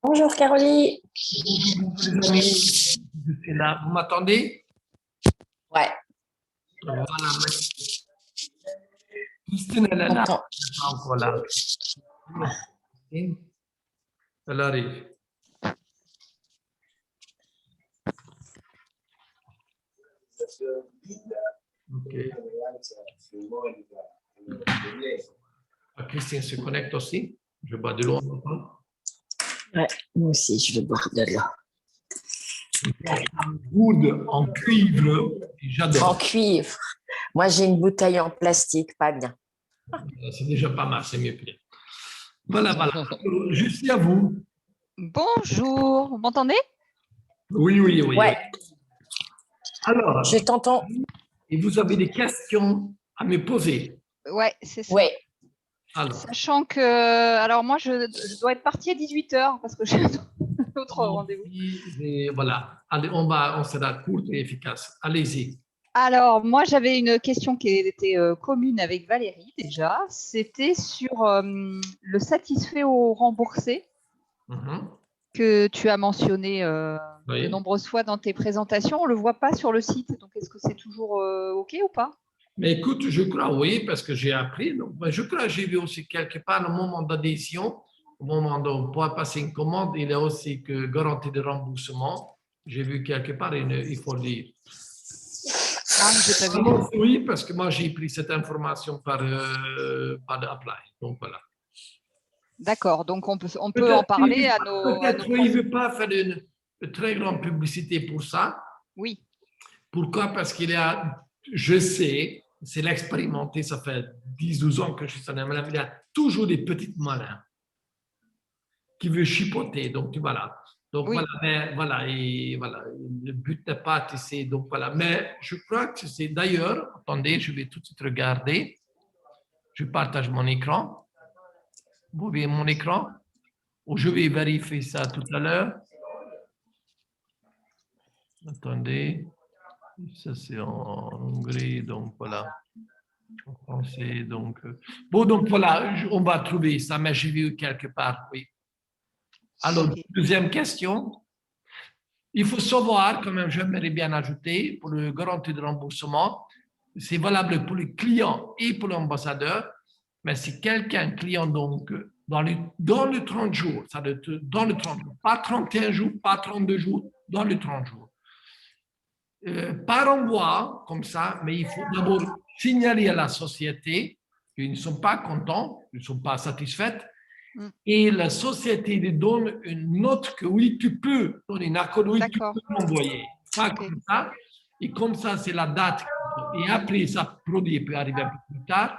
Bonjour Caroline. Bonjour les amis, je suis là. Vous m'attendez? Ouais, Voilà. Christine, elle est là. content. Elle n'est pas encore là. Christine, elle arrive. Ok. Ah, Christine se connecte aussi. Je bois de l'eau. Ouais, moi aussi, je vais boire de l'eau. Good en cuivre. En J'adore. cuivre. Moi, j'ai une bouteille en plastique, pas bien. C'est déjà pas mal, c'est mieux que rien. Voilà, voilà. Je suis à vous. Bonjour, vous m'entendez? Oui, oui, oui. Ouais, Alors, je t'entends. et vous avez des questions à me poser. Ouais, c'est ça. Ouais, Alors, Sachant que, alors moi, je dois être partie à 18h parce que j'ai un autre rendez-vous. et voilà. Allez, on sera court et efficace. Allez-y. Alors, moi, j'avais une question qui était commune avec Valérie déjà. C'était sur le satisfait ou remboursé Mhm. que tu as mentionné de Oui. nombreuses fois dans tes présentations. On ne le voit pas sur le site. Donc, est-ce que c'est toujours OK ou pas? Mais écoute, je crois, oui, parce que j'ai appris. Donc, je crois que j'ai vu aussi quelque part au moment d'adhésion, au moment où on pourra passer une commande, il y a aussi que garantie de remboursement. J'ai vu quelque part, il faut le dire. Ah, j'ai pas vu. Oui, parce que moi, j'ai pris cette information par Apply. Donc, voilà. D'accord. Donc, on peut en parler à nos Peut-être qu'il ne veut pas faire une très grande publicité pour ça. Oui. Pourquoi? Parce qu'il y a, je sais, c'est l'expérimenté, ça fait 10-12 ans que je suis en MLM, il y a toujours des petites malins qui veulent chipoter. Donc, tu vois là. Donc, Oui. voilà, mais voilà, et voilà, le but n'est pas, tu sais, donc voilà. Mais je crois que c'est d'ailleurs, attendez, je vais tout de suite regarder. Je partage mon écran. Vous voyez mon écran? Ou je vais vérifier ça tout à l'heure. Attendez. Ça, c'est en anglais, donc voilà. En français, donc. Bon, donc voilà, on va trouver ça, mais j'ai vu quelque part, oui. Alors, Ok. deuxième question. Il faut savoir, quand même, j'aimerais bien ajouter, pour le garantie de remboursement, c'est valable pour le client et pour l'ambassadeur, mais si quelqu'un, client, donc, dans le 30 jours, ça doit être dans le 30 jours, pas 31 jours, pas 32 jours, dans le 30 jours. Par envoi, comme ça, mais il faut d'abord signaler à la société qu'ils ne sont pas contents, ils ne sont pas satisfaits, et la société lui donne une note que oui, tu peux donner un accord, oui, tu peux l'envoyer. Pas comme ça. Et comme ça, c'est la date. Et après, ça produit peut arriver un peu plus tard,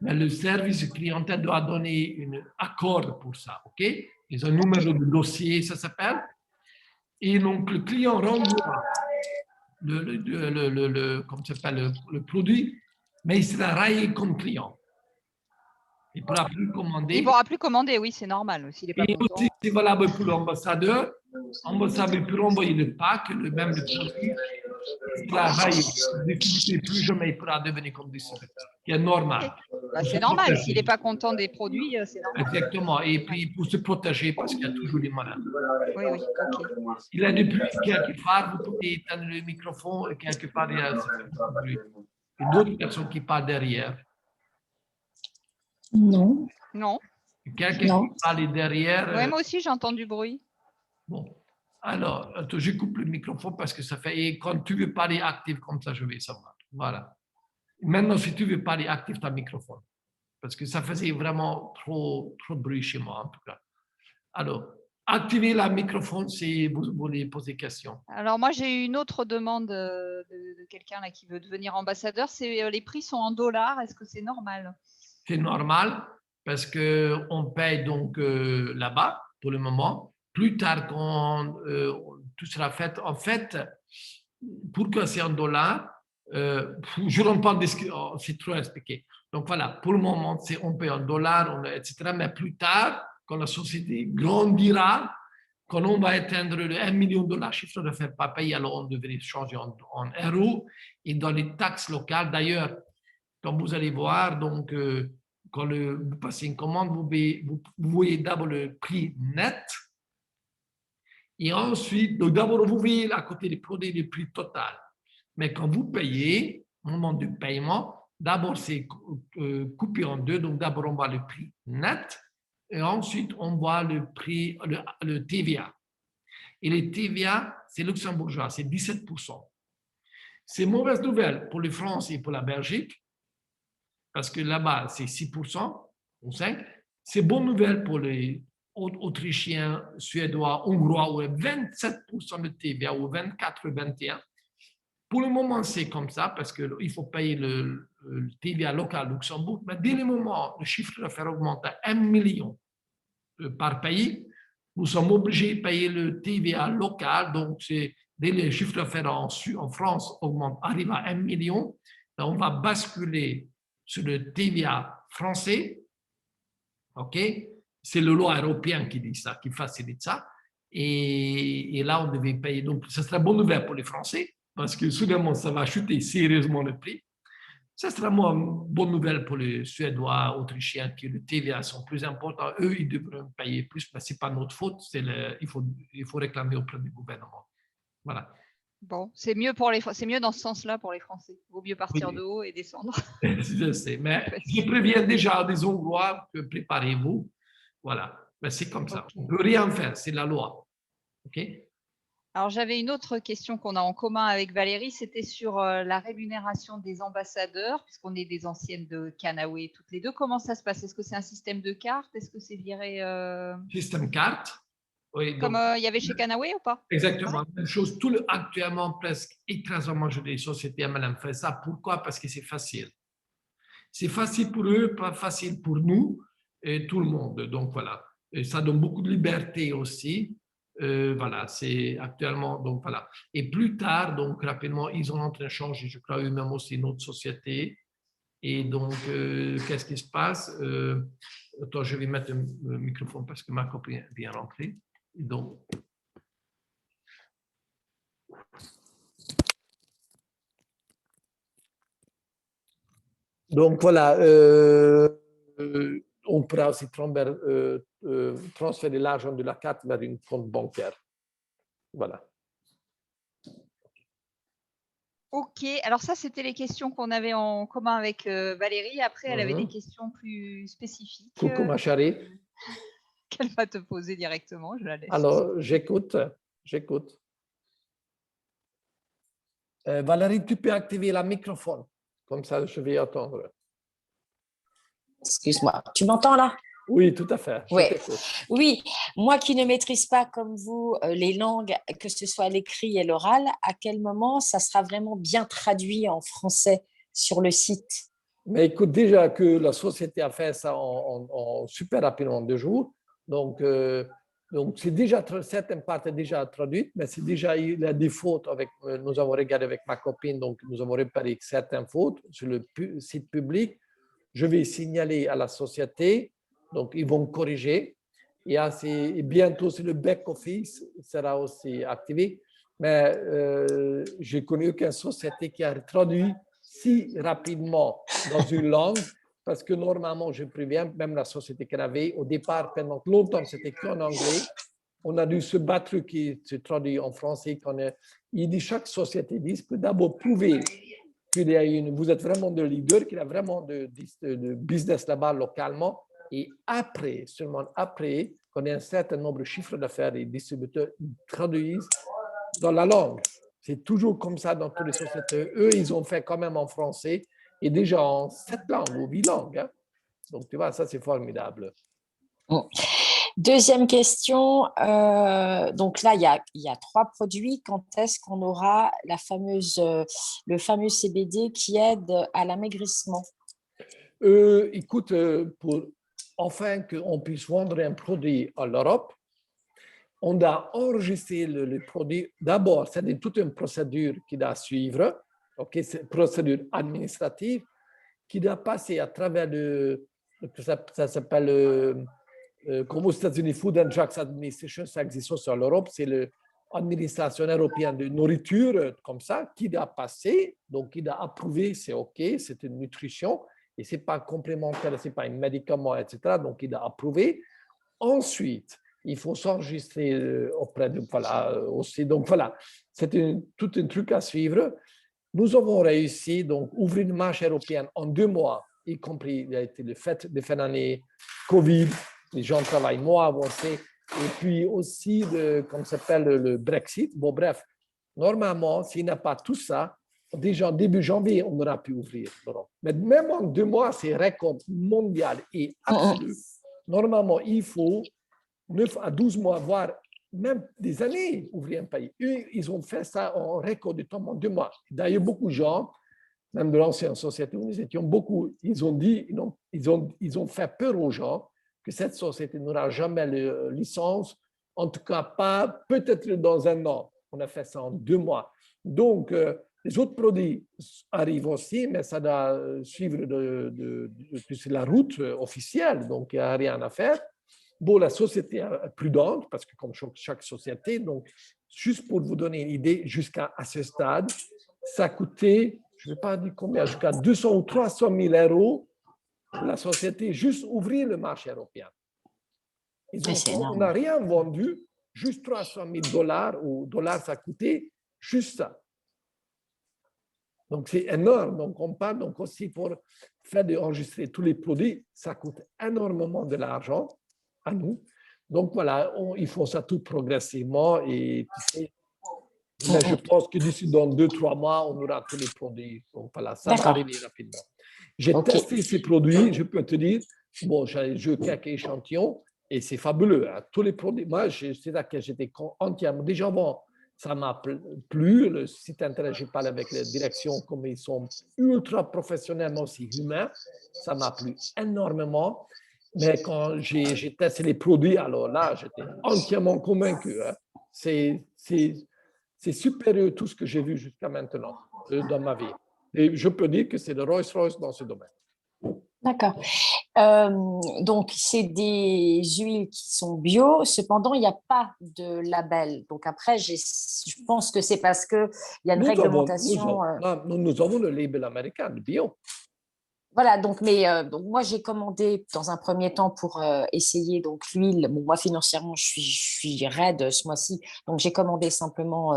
mais le service clientèle doit donner un accord pour ça. OK? Ils ont un numéro de dossier, ça s'appelle. Et donc, le client renvoie comme s'appelle, le produit, mais il sera rayé comme client. Il ne pourra plus commander. Il ne pourra plus commander, oui, c'est normal. S'il n'est pas Et content. aussi, c'est valable pour l'ambassadeur. L'ambassadeur peut renvoyer le pack, même le produit, il sera rayé. Et plus jamais il pourra devenir comme distributeur, qui est normal. Bah, c'est normal. S'il n'est pas content des produits, c'est normal. Exactement. Et puis, pour se protéger, parce qu'il y a toujours des malades. Oui, oui. Okay. Il y a depuis quelque part, vous pouvez éteindre le microphone et quelque part, il y a d'autres personnes qui parlent derrière. Non. Non. Quelqu'un qui parle derrière. Oui, moi aussi, j'entends du bruit. Bon. Alors, je coupe le microphone parce que ça fait. Et quand tu veux parler actif comme ça, je vais savoir. Voilà. Maintenant, si tu veux parler actif, ton microphone. Parce que ça faisait vraiment trop de bruit chez moi, en tout cas. Alors, activez le microphone si vous voulez poser des questions. Alors, moi, j'ai eu une autre demande de quelqu'un là qui veut devenir ambassadeur. C'est les prix sont en dollars. Est-ce que c'est normal? C'est normal parce qu'on paye donc là-bas pour le moment. Plus tard, quand tout sera fait, en fait, pourquoi c'est en dollars, je ne rentre pas en c'est trop expliqué. Donc voilà, pour le moment, on paye en dollars, etc. Mais plus tard, quand la société grandira, quand on va atteindre le 1 million de dollars chiffre d'affaires pas payé, alors on devrait changer en euros. Et dans les taxes locales, d'ailleurs, quand vous allez voir, donc, quand vous passez une commande, vous voyez d'abord le prix net Et ensuite, donc d'abord, vous voyez à côté des produits le prix total. Mais quand vous payez, au moment du paiement, d'abord c'est coupé en deux. Donc d'abord, on voit le prix net et ensuite, on voit le prix, le TVA. Et le TVA, c'est luxembourgeois, c'est 17%. C'est mauvaise nouvelle pour la France et pour la Belgique, parce que là-bas, c'est 6% ou 5%. C'est bonne nouvelle pour les Autrichiens, Suédois, Hongrois, où 27% de TVA, ou 24, 21. Pour le moment, c'est comme ça, parce qu'il faut payer le TVA local Luxembourg. Mais dès le moment où le chiffre d'affaires augmente à 1 million par pays, nous sommes obligés de payer le TVA local. Donc, dès le chiffre d'affaires en France augmente, arrive à 1 million, on va basculer sur le TVA français. OK? C'est le loi européen qui dit ça, qui facilite ça. Et là, on devait payer. Donc, ce serait bonne nouvelle pour les Français, parce que soudainement, ça va chuter sérieusement le prix. Ça sera une bonne nouvelle pour les Suédois, Autrichiens, qui le TVA sont plus importants. Eux, ils devraient payer plus, mais ce n'est pas notre faute. Il faut réclamer auprès du gouvernement. Voilà. Bon, c'est mieux dans ce sens-là pour les Français. Il vaut mieux partir de haut et descendre. Je sais, mais je préviens déjà des Hongrois que préparez-vous. Voilà, mais c'est comme ça. On ne peut rien faire, c'est la loi. OK? Alors, j'avais une autre question qu'on a en commun avec Valérie, c'était sur la rémunération des ambassadeurs, puisqu'on est des anciennes de Canawe toutes les deux. Comment ça se passe? Est-ce que c'est un système de cartes? Est-ce que c'est viré Système carte. Oui, comme donc, il y avait chez Canawe ou pas? exactement, même chose. Actuellement, presque écrasement des sociétés MLM fait ça. Pourquoi? Parce que c'est facile. C'est facile pour eux, pas facile pour nous et tout le monde. Donc voilà. Et ça donne beaucoup de liberté aussi. Voilà, c'est actuellement, donc voilà. Et plus tard, donc rapidement, ils ont en train de changer, je crois, eux-mêmes aussi notre société. Et donc, qu'est-ce qui se passe? Attends, je vais mettre le microphone parce que ma copine vient rentrer. Donc, voilà, on pourra aussi transférer l'argent de la carte vers une compte bancaire. Voilà. Ok, alors ça, c'était les questions qu'on avait en commun avec Valérie. Après, elle avait des questions plus spécifiques. Coucou ma chérie. Qu'elle va te poser directement, je la laisse. Alors, j'écoute. Valérie, tu peux activer le microphone. Comme ça, je vais attendre. Excuse-moi. Tu m'entends là? Oui, tout à fait. Ouais. Oui, moi qui ne maîtrise pas comme vous les langues, que ce soit l'écrit et l'oral, à quel moment ça sera vraiment bien traduit en français sur le site? Mais écoute, déjà que la société a fait ça en super rapidement en 2 jours, donc c'est déjà, certaines parties déjà traduites, mais c'est déjà, il y a des fautes nous avons regardé avec ma copine, donc nous avons réparé certaines fautes sur le site public. Je vais signaler à la société, donc ils vont corriger. Et bientôt, le back-office sera aussi activé. Mais je n'ai connu aucune société qui a traduit si rapidement dans une langue, parce que normalement, je préviens, même la société qu'on avait, au départ, pendant longtemps, c'était qu'en anglais. On a dû se battre qui se traduit en français. Il dit chaque société peut d'abord prouver vous êtes vraiment de leader, qu'il a vraiment de business là-bas localement. Et après, seulement après, qu'on ait un certain nombre de chiffres d'affaires, les distributeurs traduisent dans la langue. C'est toujours comme ça dans toutes les sociétés. Eux, ils ont fait quand même en français et déjà en 7 langues ou 8 langues. Hein. Donc, tu vois, ça, c'est formidable. Deuxième question. Donc là, il y a 3 produits. Quand est-ce qu'on aura le fameux CBD qui aide à l'amaigrissement? Écoute, afin qu'on puisse vendre un produit en Europe, on doit enregistrer le produit. D'abord, c'est toute une procédure qui doit suivre, c'est une procédure administrative qui doit passer à travers ça s'appelle, comme aux États-Unis, Food and Drugs Administration, ça existe aussi en Europe, c'est l'administration européenne de nourriture, comme ça, qui doit passer, donc qui doit approuver, c'est OK, c'est une nutrition, et ce n'est pas complémentaire, ce n'est pas un médicament, etc., donc il doit approuver. Ensuite, il faut s'enregistrer auprès de, voilà, aussi. Donc voilà, c'est tout un truc à suivre. Nous avons réussi donc ouvrir une marche européenne en 2 mois, y compris il y a été le fait de fin d'année, Covid, les gens travaillent moins avancé, et puis aussi comme ça s'appelle le Brexit. Bon bref, normalement, s'il n'y a pas tout ça, déjà début janvier, on aura pu ouvrir l'Europe. Mais même en 2 mois, c'est record mondial et absolu. Normalement, il faut 9 à 12 mois, voire même des années, ouvrir un pays. Eux, ils ont fait ça en record de temps en 2 mois. D'ailleurs, beaucoup de gens, même de l'ancienne société où nous étions, beaucoup, ils ont dit, ils ont fait peur aux gens que cette société n'aura jamais la licence, en tout cas pas, peut-être dans 1 an. On a fait ça en 2 mois. Donc, les autres produits arrivent aussi, mais ça doit suivre la route officielle, donc il n'y a rien à faire. Bon, la société est prudente, parce que comme chaque société, donc juste pour vous donner une idée, jusqu'à ce stade, ça coûtait, je ne vais pas dire combien, jusqu'à 200 ou 300 000 euros la société juste ouvrir le marché européen. On n'a rien vendu, juste 300 000 dollars, ou dollars ça coûtait juste ça. Donc, c'est énorme. Donc, on parle donc aussi pour faire enregistrer tous les produits, ça coûte énormément de l'argent à nous. Donc, voilà, ils font ça tout progressivement. Et mais je pense que d'ici dans 2-3 mois, on aura tous les produits. Donc, voilà, ça va arriver rapidement. J'ai testé ces produits, je peux te dire. Bon, j'ai joué quelques échantillons et c'est fabuleux. Hein. Tous les produits, moi, c'est là que j'étais entièrement. Déjà, bon, ça m'a plu. Le site internet, je parle avec la direction, comme ils sont ultra professionnels, mais aussi humains. Ça m'a plu énormément. Mais quand j'ai testé les produits, alors là, j'étais entièrement convaincu. Hein. C'est supérieur à tout ce que j'ai vu jusqu'à maintenant dans ma vie. Et je peux dire que c'est le Rolls-Royce dans ce domaine. D'accord. Donc, c'est des huiles qui sont bio. Cependant, il n'y a pas de label. Donc, après, je pense que c'est parce qu'il y a une réglementation. Nous avons le label américain, le bio. Voilà, donc, donc moi, j'ai commandé dans un premier temps pour essayer donc l'huile. Bon, moi, financièrement, je suis raide ce mois-ci. Donc, j'ai commandé simplement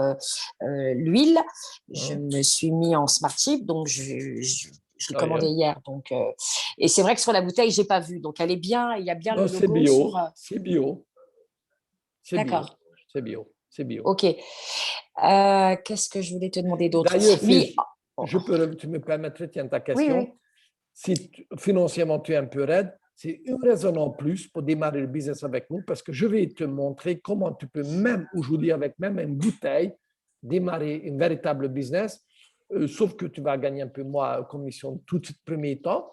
l'huile. Je me suis mis en Smart Chip. Donc, je l'ai commandé hier. Donc, et c'est vrai que sur la bouteille, je n'ai pas vu. Donc, elle est bien. Il y a bien le logo bio, sur… C'est bio. D'accord. C'est bio. C'est bio. OK. Qu'est-ce que je voulais te demander d'autre? D'ailleurs, tu me permettrais, tiens, ta question. Oui. Si financièrement tu es un peu raide, c'est une raison en plus pour démarrer le business avec nous, parce que je vais te montrer comment tu peux même aujourd'hui, avec même une bouteille, démarrer un véritable business, sauf que tu vas gagner un peu moins commission tout de premier temps,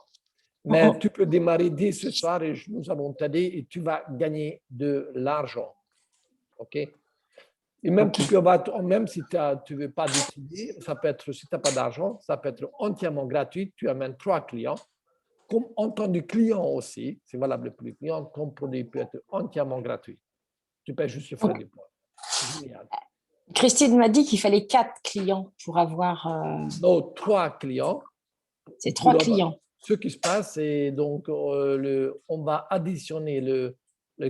mais tu peux démarrer dès ce soir et nous allons t'aider et tu vas gagner de l'argent. OK? Et même, même si tu ne veux pas décider, ça peut être, si tu n'as pas d'argent, ça peut être entièrement gratuit. Tu amènes 3 clients. Comme en tant que client aussi, c'est valable pour les clients, ton produit peut être entièrement gratuit. Tu payes juste le frais de port. C'est génial. Christine m'a dit qu'il fallait 4 clients pour avoir… Non, 3 clients. C'est 3 clients. Ce qui se passe, c'est donc on va additionner le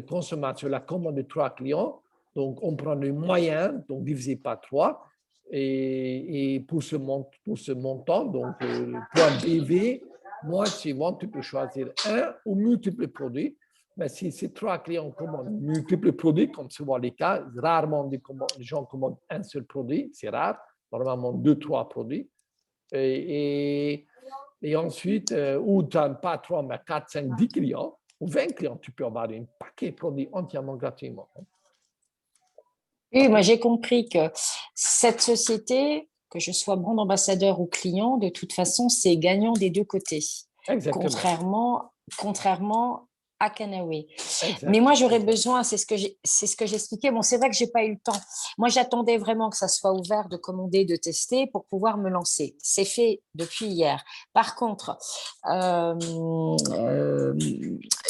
consommateur, la commande de 3 clients. Donc, on prend le moyen, donc divisé par 3. Et pour ce montant, donc point BV, mois suivant, tu peux choisir un ou multiples produits. Mais si ces 3 clients commandent multiples produits, comme souvent les cas, rarement les gens commandent un seul produit, c'est rare, normalement 2-3 produits. Et ensuite, ou tu n'as pas 3, mais 4, 5, 10 clients, ou 20 clients, tu peux avoir un paquet de produits entièrement gratuitement. Oui, moi j'ai compris que cette société, que je sois brand ambassadeur ou client, de toute façon, c'est gagnant des 2 côtés. Exactement. Contrairement à Canawe. Mais moi, j'aurais besoin, c'est ce que j'expliquais. Bon, c'est vrai que j'ai pas eu le temps. Moi, j'attendais vraiment que ça soit ouvert, de commander, de tester pour pouvoir me lancer. C'est fait depuis hier. Par contre,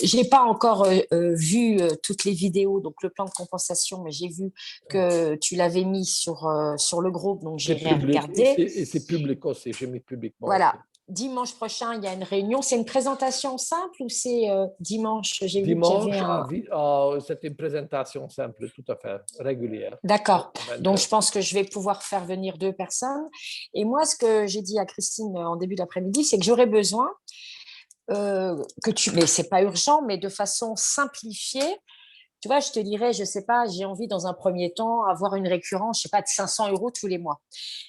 j'ai pas encore vu toutes les vidéos, donc le plan de compensation, mais j'ai vu que tu l'avais mis sur le groupe, donc j'ai regardé. Et c'est public aussi, j'ai mis publiquement. Voilà. Aussi. dimanche prochain, il y a une réunion. C'est une présentation simple ou c'est dimanche? J'ai vu qu'il y avait C'est une présentation simple, tout à fait régulière. D'accord. Donc, je pense que je vais pouvoir faire venir 2 personnes. Et moi, ce que j'ai dit à Christine en début d'après-midi, c'est que j'aurais besoin mais c'est pas urgent, mais de façon simplifiée. Tu vois, je te dirais, je sais pas, j'ai envie dans un premier temps avoir une récurrence, je sais pas, de 500 € tous les mois.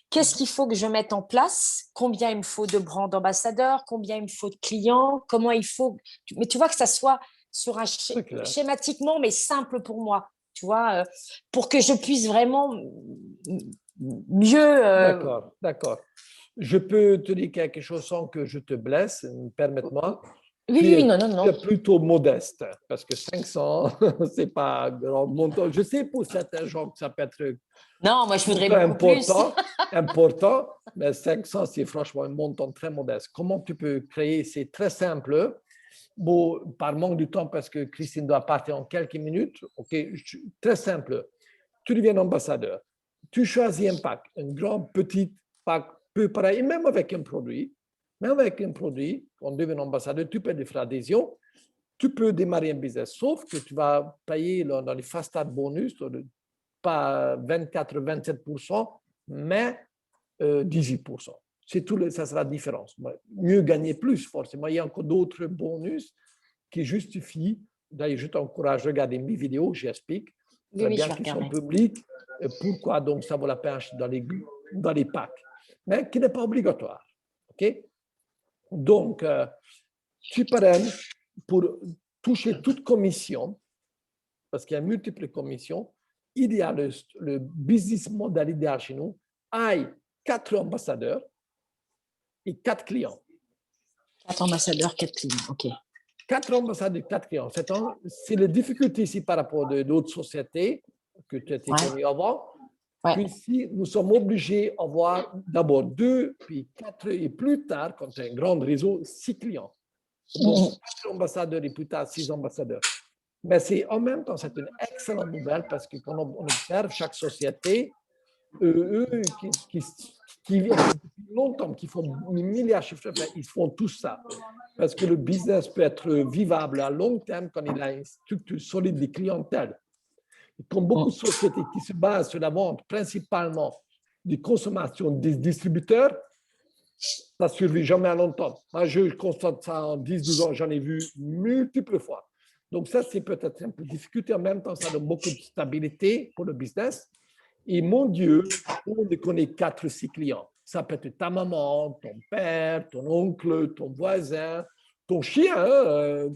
Qu'est-ce qu'il faut que je mette en place? Combien il me faut de brand ambassadeurs? Combien il me faut de clients? Comment il faut... Mais tu vois, que ça soit sur un schématiquement, mais simple pour moi. Tu vois, pour que je puisse vraiment mieux... D'accord. Je peux te dire quelque chose sans que je te blesse, permette-moi. Oui, non. Tu es plutôt modeste, parce que 500, c'est pas un grand montant. Je sais pour certains gens que ça peut être non, moi je voudrais beaucoup important, mais 500, c'est franchement un montant très modeste. Comment tu peux créer? C'est très simple. Bon, par manque de temps, parce que Christine doit partir en quelques minutes. OK, très simple. Tu deviens ambassadeur. Tu choisis un pack, un grand, petit pack, peu pareil, même avec un produit. Même avec un produit, on devient ambassadeur, tu peux des frais d'adhésion, tu peux démarrer un business, sauf que tu vas payer dans les fast start bonus, pas 24-27%, mais 18%. C'est tout, ça sera la différence. Mieux gagner plus, forcément. Il y a encore d'autres bonus qui justifient. D'ailleurs, je t'encourage à regarder mes vidéos, j'explique très bien qu'ils sont publics, pourquoi donc ça vaut la peine dans les packs, mais qui n'est pas obligatoire. OK? Donc, tu parraines pour toucher toute commission, parce qu'il y a multiples commissions. Il y a le business model idéal chez nous, aille 4 ambassadeurs et 4 clients. 4 ambassadeurs, 4 clients, OK. 4 ambassadeurs, 4 clients. C'est la difficulté ici par rapport à d'autres sociétés que tu as connues avant. Puis ici, nous sommes obligés d'avoir d'abord 2, puis 4, et plus tard, quand tu as un grand réseau, 6 clients. Donc, 4 ambassadeurs et plus tard 6 ambassadeurs. Mais en même temps, c'est une excellente nouvelle parce que quand on observe chaque société, eux qui vivent depuis longtemps, qui font milliards de chiffres d'affaires, ils font tout ça. Parce que le business peut être vivable à long terme quand il a une structure solide de clientèle. Comme beaucoup de sociétés qui se basent sur la vente principalement de consommation des distributeurs, ça ne survit jamais à longtemps. Moi, je constate ça en 10-12 ans, j'en ai vu multiples fois. Donc ça, c'est peut-être un peu de difficulté. En même temps, ça donne beaucoup de stabilité pour le business. Et mon Dieu, on connaît 4-6 clients. Ça peut être ta maman, ton père, ton oncle, ton voisin, ton chien.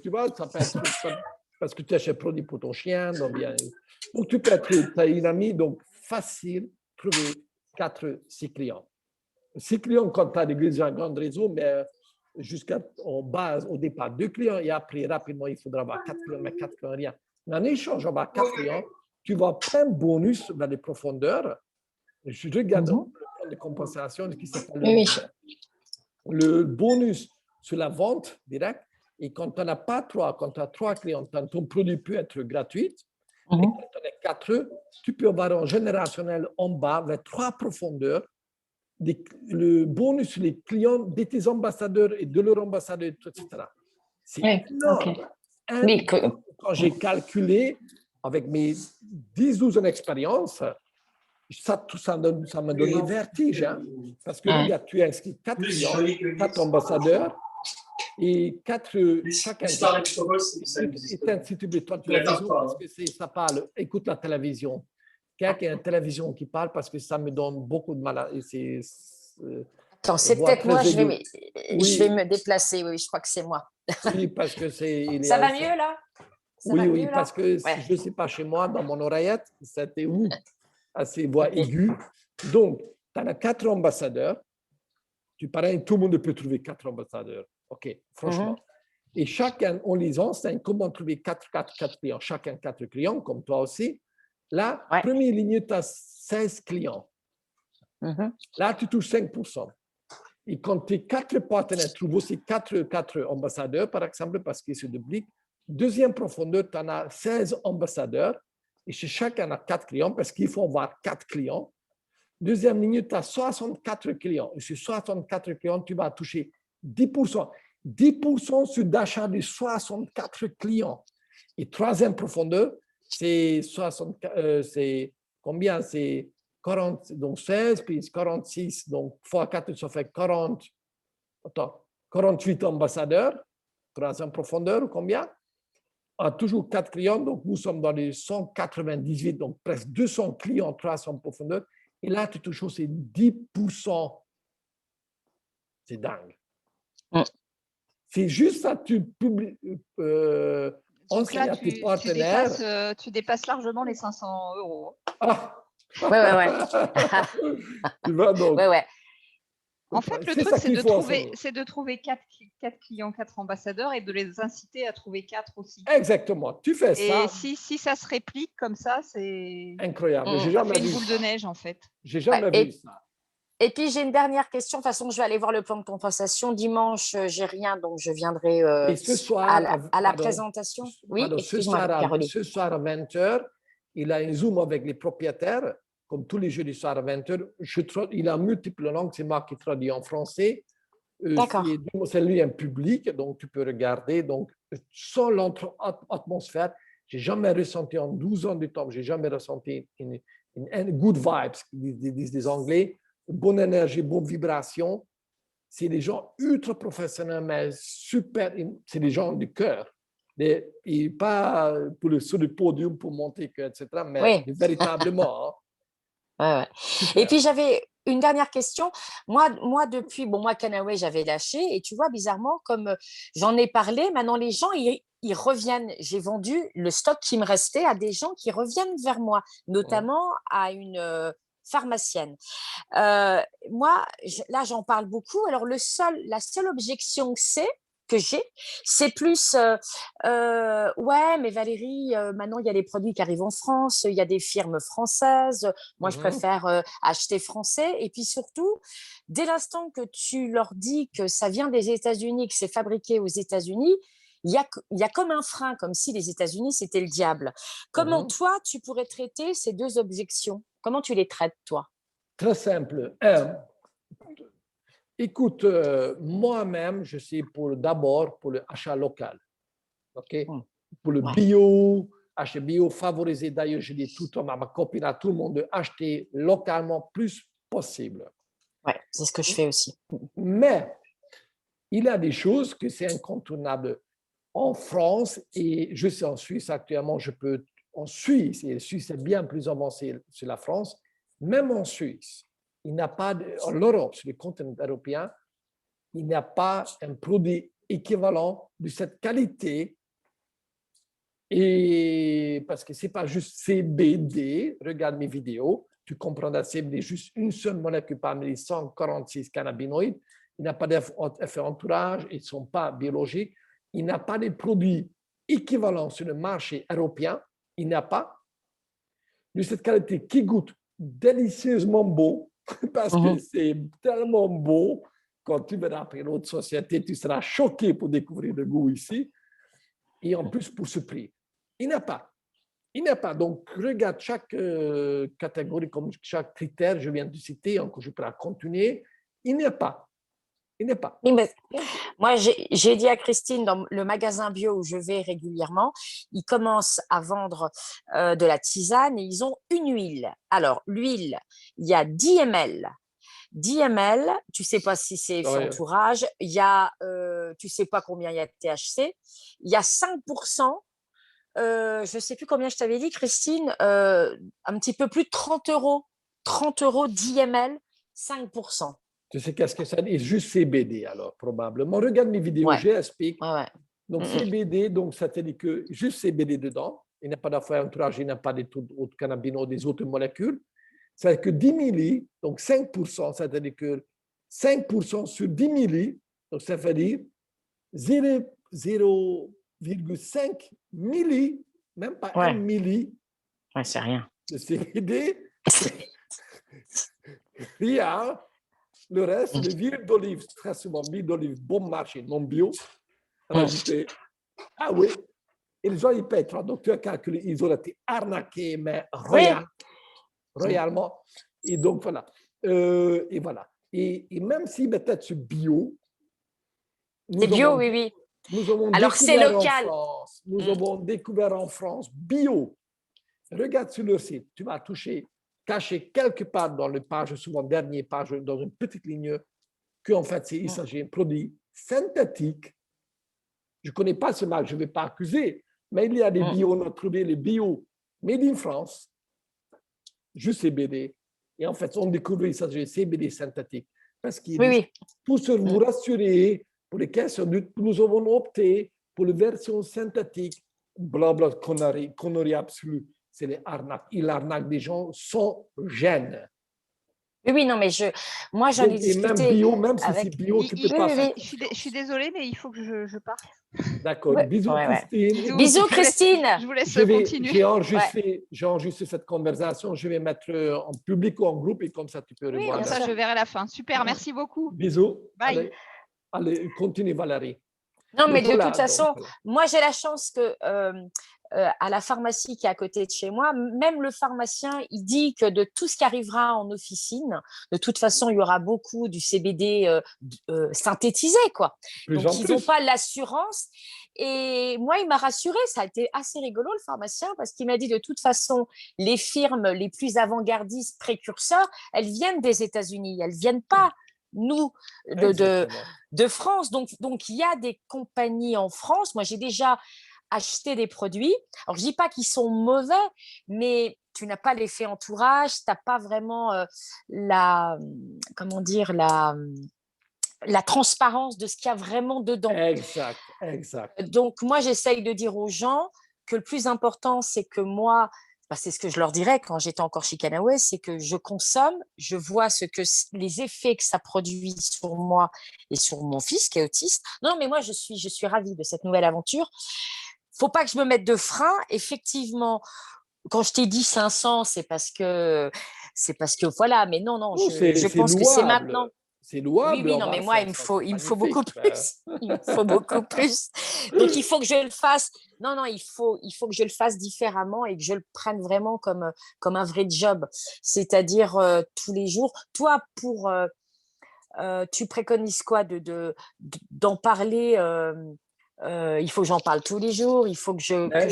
Tu vois, ça peut être parce que tu achètes un produit pour ton chien. Donc tu peux être, tu as une amie, donc facile, trouver 4-6 clients. 6 clients quand tu as des un grand réseau, mais jusqu'en base, au départ, 2 clients et après, rapidement, il faudra avoir 4 clients, mais 4 clients, rien. Mais en échange, on va 4 clients, tu vas plein de bonus dans les profondeurs. Je regarde le plan de compensation qui s'appelle le bonus sur la vente directe. Et quand tu n'en as pas 3, quand tu as 3 clients, ton produit peut être gratuit. Et quand tu en as 4, tu peux avoir un générationnel en bas vers 3 profondeurs. Le bonus sur les clients de tes ambassadeurs et de leurs ambassadeurs, etc. C'est énorme. Quand j'ai calculé avec mes 10-12 ans d'expérience, ça m'a donné vertige. Hein? Parce que regarde, tu as inscrit 4 clients, 4 ambassadeurs et 4 chacun. Éteins, si tu veux, toi, tu parce que ça parle. Écoute la télévision. Quelqu'un a une télévision qui parle parce que ça me donne beaucoup de mal. Attends, c'est peut-être moi, je vais me déplacer. Oui, je crois que c'est moi. Oui, parce que c'est. Ça va mieux là? Oui, parce que je ne sais pas chez moi, dans mon oreillette, c'était où? À ces voix aiguës. Donc, tu en as 4 ambassadeurs. Tu parais, tout le monde peut trouver 4 ambassadeurs. OK, franchement. Et chacun, en lisant, c'est comment trouver 4 clients. Chacun 4 clients, comme toi aussi. Là, première ligne, tu as 16 clients. Là, tu touches 5%. Et quand tes 4 partenaires trouvent aussi 4 ambassadeurs, par exemple, parce qu'ils se dupliquent, deuxième profondeur, tu en as 16 ambassadeurs. Et chez chacun, on a 4 clients parce qu'il faut avoir 4 clients. Deuxième ligne, tu as 64 clients. Et sur 64 clients, tu vas toucher 10%. 10% sur d'achat de 64 clients. Et troisième profondeur, c'est combien? C'est 40, donc 16 plus 46, donc fois 4, ça fait 48 ambassadeurs. Troisième profondeur, combien? Toujours 4 clients, donc nous sommes dans les 198, donc presque 200 clients, 300 profondeur. Et là, tu touches, c'est 10%. C'est dingue. C'est juste ça, tu publies, donc là, tes partenaires. tu dépasses largement les 500 euros. Ah. Ouais. Tu vois donc. Ouais. En fait, le truc, c'est de trouver 4 clients, 4 ambassadeurs et de les inciter à trouver 4 aussi. Exactement. Tu fais ça. Et si ça se réplique comme ça, c'est incroyable. Ça fait une boule de neige, en fait. J'ai jamais vu ça. Et puis, j'ai une dernière question. De toute façon, je vais aller voir le plan de compensation. Dimanche, j'ai rien, donc je viendrai ce soir, à la présentation. Oui, excuse-moi, Caroline. Ce soir à 20h, il a un Zoom avec les propriétaires, comme tous les jeudis soirs à 20h. Il a multiples langues, c'est moi qui traduis en français. D'accord. C'est lui un public, donc tu peux regarder. Donc, sans l'atmosphère, je n'ai jamais ressenti en 12 ans de temps, je n'ai jamais ressenti une good vibes, disent les Anglais. Bonne énergie, bonne vibration. C'est des gens ultra professionnels, mais super, c'est des gens du cœur. Et pas sur le podium pour monter, etc., mais véritablement. Ouais. Et puis, j'avais une dernière question. Moi depuis, moi, Canaway, j'avais lâché. Et tu vois, bizarrement, comme j'en ai parlé, maintenant, les gens, ils reviennent. J'ai vendu le stock qui me restait à des gens qui reviennent vers moi, notamment à une pharmacienne. Moi, là, j'en parle beaucoup. Alors, la seule objection que j'ai, c'est plus ouais, mais Valérie, maintenant il y a des produits qui arrivent en France, il y a des firmes françaises, moi je préfère acheter français. Et puis surtout, dès l'instant que tu leur dis que ça vient des États-Unis, que c'est fabriqué aux États-Unis, il y a comme un frein, comme si les États-Unis c'était le diable. Comment toi tu pourrais traiter ces deux objections? Comment tu les traites, toi? Très simple. Écoute, moi-même, je suis d'abord pour l'achat local. OK? Pour le bio, acheter bio, favoriser. D'ailleurs, je dis tout le temps à ma copine, à tout le monde, de acheter localement plus possible. Ouais, c'est ce que je fais aussi. Mais il y a des choses que c'est incontournable. En France, et je suis en Suisse actuellement, en Suisse, et la Suisse est bien plus avancée que la France, même en Suisse, il n'y a pas, en Europe, sur le continent européen, il n'y a pas un produit équivalent de cette qualité. Et parce que ce n'est pas juste CBD, regarde mes vidéos, tu comprendras, CBD, juste une seule molécule parmi les 146 cannabinoïdes. Il n'a pas d'effet entourage, ils ne sont pas biologiques. Il n'y a pas de produits équivalents sur le marché européen. Il n'y a pas de cette qualité qui goûte délicieusement bon, parce que c'est tellement bon. Quand tu verras après l'autre société, tu seras choqué pour découvrir le goût ici. Et en plus, pour ce prix. Il n'y a pas. Il n'y a pas. Donc, regarde chaque catégorie, comme chaque critère, je viens de citer, encore je pourrais continuer. Il n'y a pas. Il n'y a pas. Oui, mais moi, j'ai dit à Christine, dans le magasin bio où je vais régulièrement, ils commencent à vendre de la tisane et ils ont une huile. Alors, l'huile, il y a 10 ml. 10 ml, tu ne sais pas si c'est effet entourage, il y a, tu ne sais pas combien il y a de THC, il y a 5%, je ne sais plus combien je t'avais dit, Christine, un petit peu plus de 30 euros. 30 euros, 10 ml, 5%. Tu sais qu'est-ce que ça dit? Juste CBD, alors, probablement. Regarde mes vidéos, j'explique. Donc, CBD, donc, ça te dit que juste CBD dedans, il n'y a pas d'effet entourage, il n'y a pas d'autres cannabinoïdes, des autres molécules. C'est-à-dire que 10 milli, donc 5%, c'est-à-dire que 5% sur 10 milli, donc ça veut dire 0,5 milli, même pas 1 milli. Ouais, c'est rien. De CBD. Il y a le reste, de l'huile d'olive, très souvent, l'huile d'olive, bon marché, non bio, rajouté. Ah oui. Et les gens, ils payent. Donc, tu as calculé, ils ont été arnaqués, mais royalement. Et donc, voilà. Et voilà. Et même si peut-être c'est bio, C'est bio, oui, oui. Nous avons Alors, c'est découvert local. en France, nous avons découvert en France bio. Regarde sur leur site, tu vas toucher, caché quelque part dans le page, souvent dernière page, dans une petite ligne, qu'en fait, il s'agit d'un produit synthétique. Je ne connais pas ce marque, je ne vais pas accuser, mais il y a des bio, on a trouvé les bio made in France, juste CBD. Et en fait, on découvre qu'il s'agit de CBD synthétique. Parce qu'il pour se vous rassurer, pour les questions, nous avons opté pour la version synthétique, blabla, connerie absolue. C'est les arnaques. Il arnaque des gens sans gêne. Oui, non, mais moi, j'en ai discuté. Et même bio, même si c'est bio, tu peux pas faire. Je suis désolée, mais il faut que je parte. D'accord. Bisous, Christine. Bisous, Christine. Je vous laisse continuer. J'ai enregistré cette conversation. Je vais mettre en public ou en groupe et comme ça, tu peux revoir. Comme ça, je verrai la fin. Super, merci beaucoup. Bisous. Bye. Allez, continue, Valérie. Non, mais de toute façon, moi, j'ai la chance que à la pharmacie qui est à côté de chez moi, même le pharmacien, il dit que de tout ce qui arrivera en officine, de toute façon, il y aura beaucoup du CBD synthétisé, quoi. Donc, ils n'ont pas l'assurance. Et moi, il m'a rassurée. Ça a été assez rigolo, le pharmacien, parce qu'il m'a dit de toute façon, les firmes les plus avant-gardistes, précurseurs, elles viennent des États-Unis. Elles ne viennent pas nous, de France. Donc, il y a des compagnies en France. Moi, j'ai déjà acheté des produits. Alors, je ne dis pas qu'ils sont mauvais, mais tu n'as pas l'effet entourage, tu n'as pas vraiment la transparence de ce qu'il y a vraiment dedans. Exact. Donc, moi, j'essaye de dire aux gens que le plus important, c'est que moi, c'est ce que je leur dirais quand j'étais encore chez Canaway, c'est que je consomme, je vois les effets que ça produit sur moi et sur mon fils qui est autiste. Non, mais moi, je suis ravie de cette nouvelle aventure. Faut pas que je me mette de frein. Effectivement, quand je t'ai dit 500, c'est parce que voilà. Mais non, je pense que c'est maintenant. C'est louable. Oui, non, mais moi, il me faut beaucoup plus. Il me faut beaucoup plus. Donc, il faut que je le fasse. Non, il faut que je le fasse différemment et que je le prenne vraiment comme un vrai job. C'est-à-dire tous les jours. Toi, tu préconises quoi d'en parler il faut que j'en parle tous les jours. Il faut que je contacte.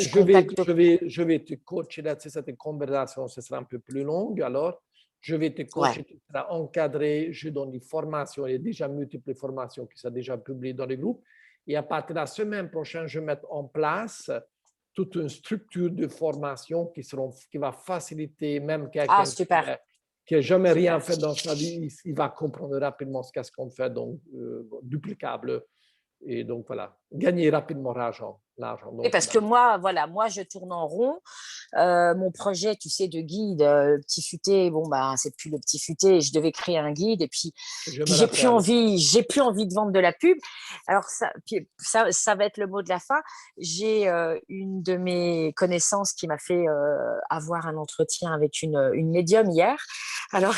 Je vais te coacher là-dessus. Cette conversation, ce sera un peu plus longue. Alors, je vais te coacher, tu seras encadré. Je donne des formations. Il y a déjà multiples formations qui sont déjà publiées dans les groupes. Et à partir de la semaine prochaine, je vais mettre en place toute une structure de formation qui va faciliter même quelqu'un qui n'a jamais rien fait dans sa vie. Il va comprendre rapidement ce qu'on fait, donc duplicable. Et donc, voilà, gagner rapidement l'argent. Oui, parce que moi, je tourne en rond. Mon projet, tu sais, de guide, Petit Futé, c'est plus le Petit Futé. Je devais créer un guide et puis j'ai plus envie de vendre de la pub. Alors, ça va être le mot de la fin. J'ai une de mes connaissances qui m'a fait avoir un entretien avec une médium hier. Alors,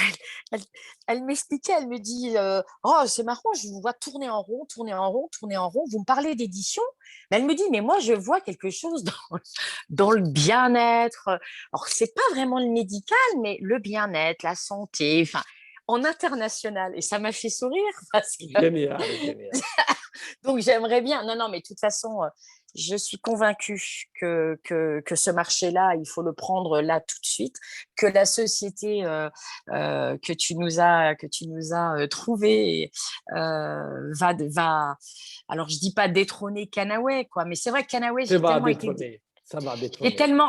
elle m'expliquait, elle me dit oh, c'est marrant, je vous vois tourner en rond. Vous me parlez d'édition, mais elle me dit mais moi je vois quelque chose dans le bien-être. Alors c'est pas vraiment le médical, mais le bien-être, la santé, enfin en international. Et ça m'a fait sourire parce que génial. Donc j'aimerais bien. Non, mais de toute façon, je suis convaincue que ce marché-là, il faut le prendre là tout de suite, que la société que tu nous as trouvée va. Alors je dis pas détrôner Canaway, quoi, mais c'est vrai que Canaway, ça va détrôner.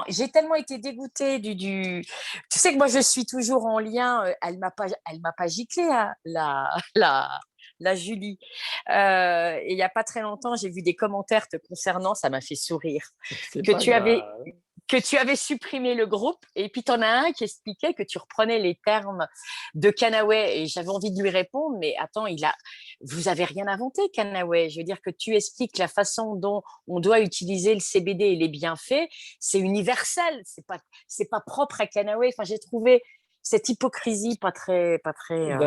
J'ai tellement été dégoûtée du. Tu sais que moi je suis toujours en lien. Elle m'a pas giclé, hein, la Julie. Et il n'y a pas très longtemps, j'ai vu des commentaires te concernant, ça m'a fait sourire. Que tu avais supprimé le groupe et puis tu en as un qui expliquait que tu reprenais les termes de Canaway et j'avais envie de lui répondre, mais attends, vous avez rien inventé, Canaway. Je veux dire que tu expliques la façon dont on doit utiliser le CBD et les bienfaits, c'est universel, c'est pas propre à Canaway. Enfin, j'ai trouvé cette hypocrisie pas très.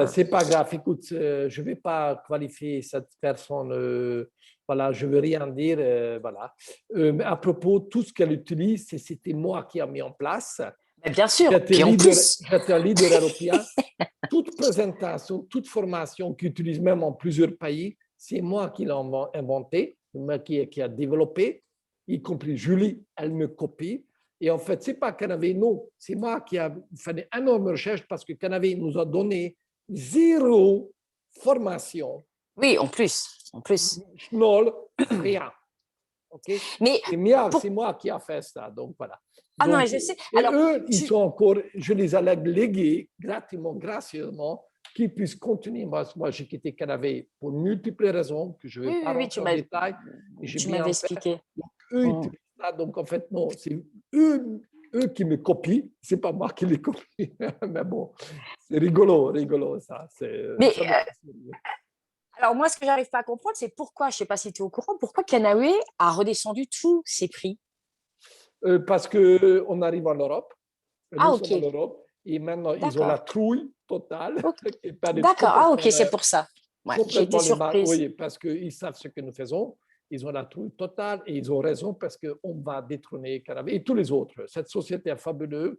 C'est pas grave. Écoute, je vais pas qualifier cette personne. Voilà, je veux rien dire. Voilà. Mais à propos, tout ce qu'elle utilise, c'était moi qui ai mis en place. Mais bien sûr. J'étais un leader européen. Toute présentation, toute formation qu'ils utilisent même en plusieurs pays, c'est moi qui l'ai inventé, moi qui a développé, y compris Julie, elle me copie. Et en fait, ce n'est pas Canavey, non, c'est moi qui ai fait une énorme recherche parce que Canavey nous a donné zéro formation. Oui, en plus. Schnoll, rien. Okay? Mais c'est moi qui a fait ça, donc voilà. Ah donc, non, je sais. Et alors, eux, ils sont encore, je les ai légués gracieusement, qu'ils puissent continuer. Moi j'ai quitté Canavey pour multiples raisons que je ne vais pas rentrer en détail. Tu m'avais expliqué. Donc, eux, ils utilisent ça. Donc, en fait, non, c'est eux qui me copient, ce n'est pas moi qui les copie. Mais bon, c'est rigolo, ça. Alors, moi, ce que j'arrive pas à comprendre, c'est pourquoi, je ne sais pas si tu es au courant, pourquoi Canavey a redescendu tous ses prix. Parce qu'on arrive en Europe. Nous sommes en Europe. Et maintenant, ils ont la trouille totale. Okay. D'accord, ok, c'est pour ça. Ouais, j'ai été surprise. Oui, parce qu'ils savent ce que nous faisons. Ils ont la trouille totale et ils ont raison parce qu'on va détrôner Canavey et tous les autres. Cette société est fabuleuse.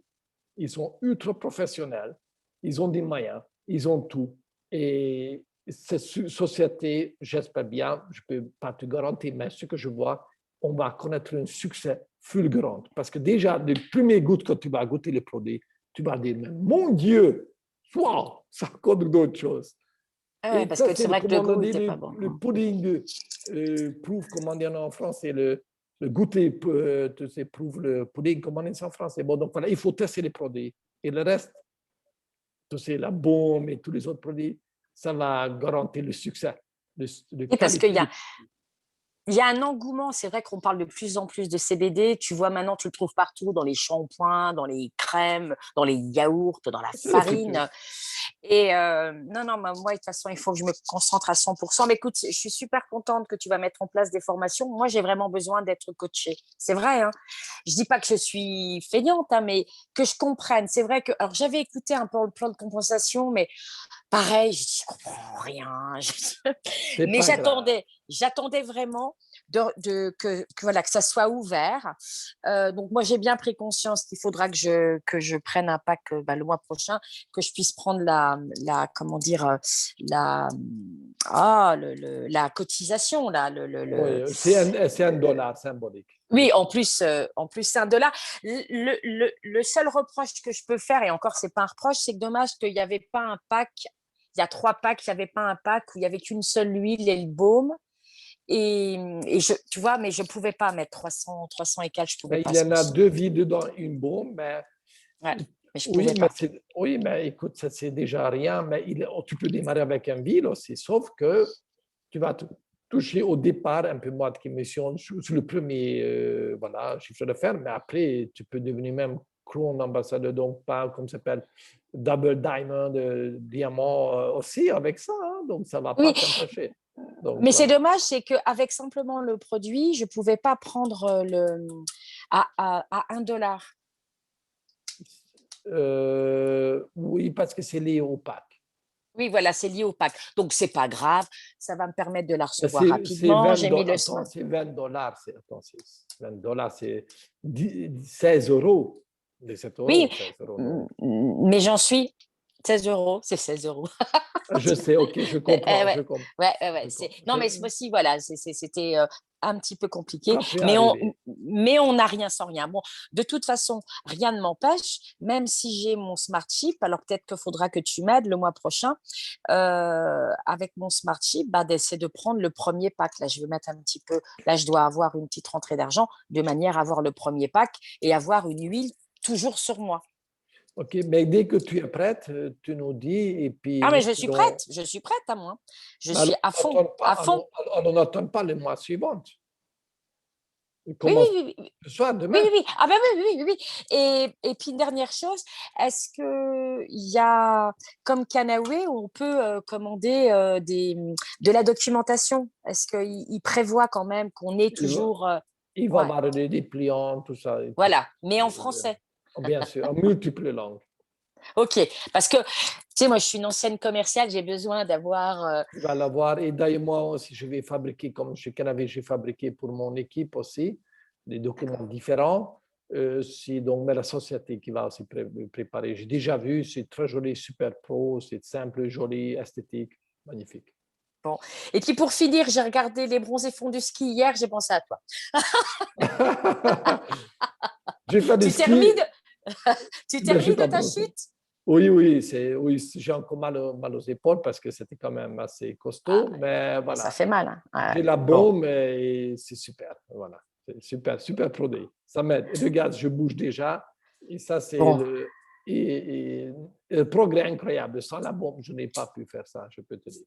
Ils sont ultra professionnels. Ils ont des moyens. Ils ont tout. Et cette société, j'espère bien, je ne peux pas te garantir, mais ce que je vois, on va connaître un succès fulgurant. Parce que déjà, le premier goût que tu vas goûter le produit, tu vas dire, mon Dieu, wow, ça compte d'autres choses. Ouais, parce que c'est vrai que le goût n'était pas bon. Le pudding prouve, comment dire en français, le goûter, tu sais, prouve le pudding, comment on dit ça en français. Bon, donc voilà, il faut tester les produits. Et le reste, tu sais, la baume et tous les autres produits, ça va garantir le succès. Et parce qu'il y a un engouement, c'est vrai qu'on parle de plus en plus de CBD. Tu vois, maintenant, tu le trouves partout, dans les shampoings, dans les crèmes, dans les yaourts, dans la farine. Et non, moi, de toute façon, il faut que je me concentre à 100%. Mais écoute, je suis super contente que tu vas mettre en place des formations. Moi, j'ai vraiment besoin d'être coachée. C'est vrai, hein. Je dis pas que je suis feignante, hein, mais que je comprenne. C'est vrai que, alors, j'avais écouté un peu le plan de compensation, mais pareil, je comprends rien. Mais j'attendais vraiment que voilà, que ça soit ouvert. Donc moi j'ai bien pris conscience qu'il faudra que je prenne un pack le mois prochain, que je puisse prendre la cotisation là. Oui, c'est $1 symbolique. Oui, en plus c'est $1. Le seul reproche que je peux faire, et encore c'est pas un reproche, c'est que dommage qu'il n'y avait pas un pack. Il y a 3 packs, il n'y avait pas un pack où il n'y avait qu'une seule huile et le baume. Et tu vois, mais je ne pouvais pas mettre 300 et quelques, je pouvais pas. Il y en a 2 vies dedans, une baume, mais... Ouais, mais je pouvais pas. Oui, mais écoute, ça c'est déjà rien, mais tu peux démarrer avec un ville aussi, sauf que tu vas toucher au départ un peu moins de commission sur le premier chiffre d'affaires, mais après, tu peux devenir même Crown ambassadeur, donc pas comme ça s'appelle Double Diamond, diamant aussi avec ça, hein, donc ça ne va pas t'empêcher. Mais c'est dommage, c'est qu'avec simplement le produit, je ne pouvais pas prendre à $1. Oui, parce que c'est lié au pack. Oui, voilà, c'est lié au pack. Donc, ce n'est pas grave. Ça va me permettre de la recevoir rapidement. J'ai mis le smart. C'est $20. $20, c'est 16 €. 17 €, oui, 16 €. Mais j'en suis 16 €. C'est 16 €. Je sais, ok, je comprends. Je comprends. Ouais. Non, mais ce mois-ci, voilà, c'était un petit peu compliqué. Mais on n'a rien sans rien. Bon, de toute façon, rien ne m'empêche, même si j'ai mon Smart Chip, alors peut-être qu'il faudra que tu m'aides le mois prochain, avec mon Smart Chip, c'est de prendre le premier pack. Là, je vais mettre un petit peu, là, je dois avoir une petite rentrée d'argent de manière à avoir le premier pack et avoir une huile toujours sur moi. Ok, mais dès que tu es prête, tu nous dis et puis... Ah, mais je suis prête à moi. Je suis à fond. On n'attend pas le mois suivant. Oui. Ce soir, demain. Oui. Ah ben oui. Et puis, une dernière chose, est-ce qu'il y a, comme Canaway, où on peut commander de la documentation? Est-ce qu'il prévoit quand même qu'on ait toujours… Il va avoir des dépliants, tout ça. Voilà, mais en français. Bien sûr, en multiples langues. Ok, parce que, tu sais, moi, je suis une ancienne commerciale, j'ai besoin d'avoir… Tu vas l'avoir. Et d'ailleurs, moi aussi, je vais fabriquer, comme chez Canavey, j'ai fabriqué pour mon équipe aussi, des documents différents. C'est donc la société qui va aussi préparer. J'ai déjà vu, c'est très joli, super pro, c'est simple, joli, esthétique, magnifique. Bon. Et puis pour finir, j'ai regardé les bronzés fonds du ski hier, j'ai pensé à toi. J'ai fait du Tu t'es ski. remis de, tu t'es Ben, j'ai remis de pas ta pensé. chute? Oui, oui, j'ai encore mal aux épaules parce que c'était quand même assez costaud, mais Ça voilà. fait mal. Hein. Ouais. J'ai la Bon. baume et c'est super. Voilà. C'est super, super produit. Ça m'aide. Et regarde, je bouge déjà. Et ça, c'est Bon. le progrès incroyable. Sans la baume, je n'ai pas pu faire ça, je peux te dire.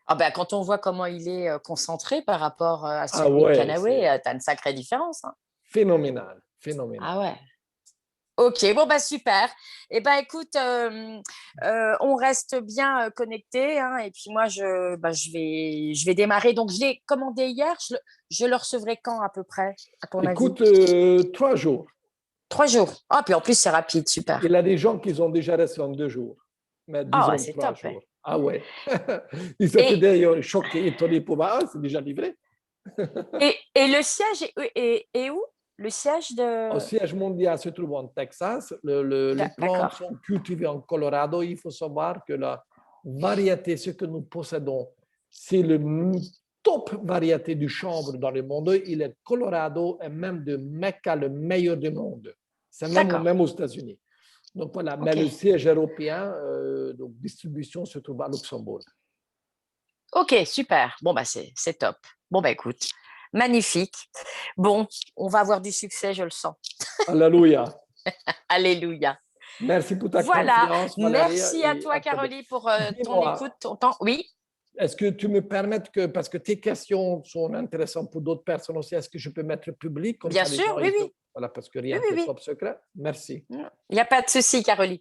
Ah ben, quand on voit comment il est concentré par rapport à Ah celui de ouais, Canawe, tu as une sacrée différence. Hein. phénoménal, phénoménal. Ah ouais. Ok, bon bah super. Eh ben écoute, on reste bien connectés, hein, et puis moi je vais démarrer. Donc je l'ai commandé hier. Je le recevrai quand à peu près, à ton avis? Écoute, 3 jours. 3 jours. Ah puis en plus c'est rapide, super. Il y a des gens qui ont déjà reçu en 2 jours. Mais Ah ouais, disons c'est 3 top. Ouais. jours. Ah ouais. Ils étaient Et, d'ailleurs choqués, étonnés pour voir, ah, c'est déjà livré. et le siège est où? Le siège Au de. siège mondial se trouve en Texas. Les plantes D'accord. sont cultivées en Colorado. Il faut savoir que la variété, ce que nous possédons, c'est le top variété du chanvre dans le monde. Il est Colorado et même de Mecca, le meilleur du monde. C'est D'accord. même aux États-Unis. Donc voilà, mais Ok. le siège européen, donc distribution, se trouve à Luxembourg. Ok, super. Bon bah c'est top. Bon bah écoute, magnifique. Bon, on va avoir du succès, je le sens. Alléluia. Alléluia. Merci pour ta Voilà. confiance, Valérie, Merci à et toi, à très bientôt. Caroline, pour ton écoute, Dis-moi, ton temps. Oui, est-ce que tu me permets que, parce que tes questions sont intéressantes pour d'autres personnes aussi, est-ce que je peux mettre public comme bien ça les sûr. gens, Oui, oui. voilà, parce que Oui, rien oui, n'est oui. top secret. Merci. Il n'y a pas de souci, Caroline.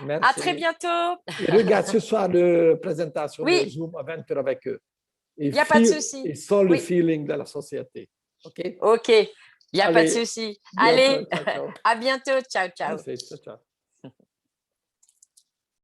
À très Merci. bientôt. Et regarde ce soir la présentation de Oui, Zoom à 20h avec eux. il n'y a pas de souci. Et sans le Oui, feeling de la société. OK? ok. Il n'y a pas de Allez, souci. bientôt. Allez, Ciao, ciao. à bientôt. Ciao, ciao. Merci, ciao, ciao.